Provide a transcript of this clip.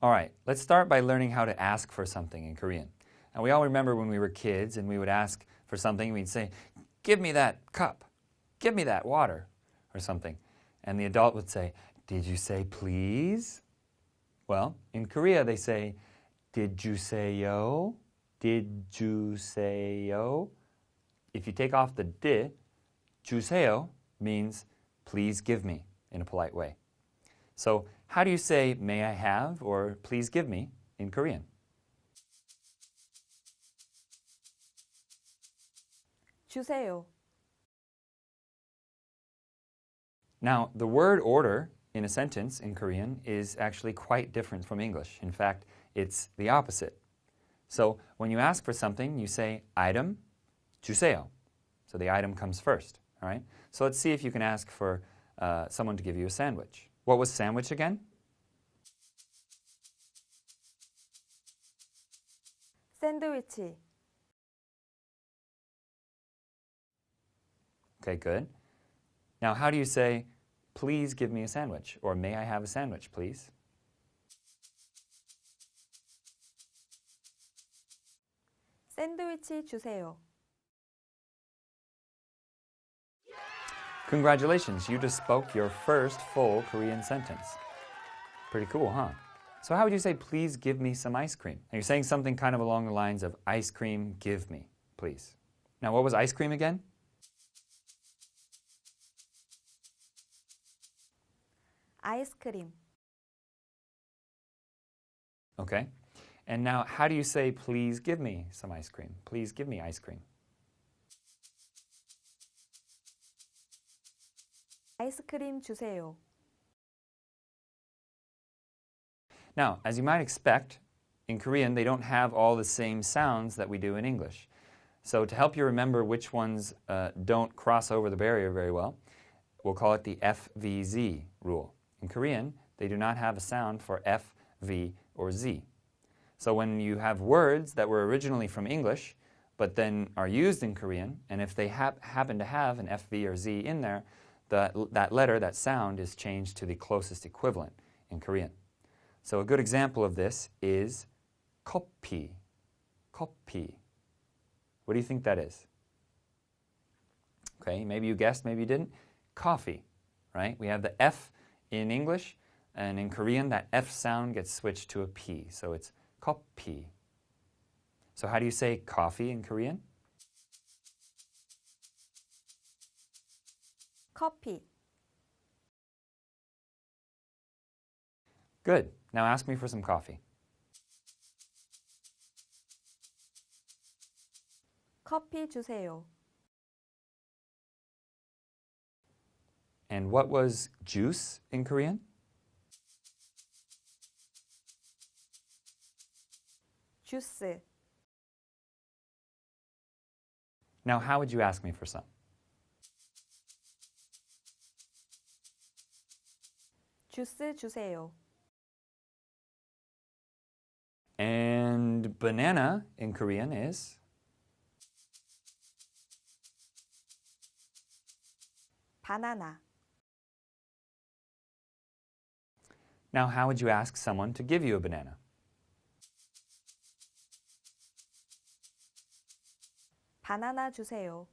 All right, let's start by learning how to ask for something in Korean. And we all remember when we were kids and we would ask for something, we'd say, "Give me that cup, give me that water," or something. And the adult would say, "Did you say please?" Well, in Korea they say, "Did you say yo? Did you say yo?" If you take off the di, 주세요 means please give me in a polite way. So how do you say may I have or please give me in Korean? 주세요. Now, the word order in a sentence in Korean is actually quite different from English. In fact, it's the opposite. So when you ask for something, you say item, 주세요. So the item comes first, all right? So let's see if you can ask for someone to give you a sandwich. What was sandwich again? 샌드위치. Okay, good. Now, how do you say, please give me a sandwich, or may I have a sandwich, please? 샌드위치 주세요. Congratulations, you just spoke your first full Korean sentence. Pretty cool, huh? So how would you say, please give me some ice cream? Now, you're saying something kind of along the lines of, ice cream, give me, please. Now, what was ice cream again? 아이스크림. Okay. And now, how do you say, please give me some ice cream? Please give me ice cream. 아이스크림 주세요. Now, as you might expect, in Korean, they don't have all the same sounds that we do in English. So to help you remember which ones don't cross over the barrier very well, we'll call it the FVZ rule. In Korean, they do not have a sound for F, V, or Z. So when you have words that were originally from English, but then are used in Korean, and if they happen to have an F, V, or Z in there, that letter, that sound, is changed to the closest equivalent in Korean. So a good example of this is 커피. 커피. What do you think that is? Okay, maybe you guessed, maybe you didn't. Coffee, right? We have the F in English, and in Korean that F sound gets switched to a P, so it's 커피. So how do you say coffee in Korean? 커피. Good. Now ask me for some coffee. 커피 주세요. And what was juice in Korean? 주스. Now how would you ask me for some? 주스 주세요. And banana in Korean is? 바나나. Now how would you ask someone to give you a banana? 바나나 주세요.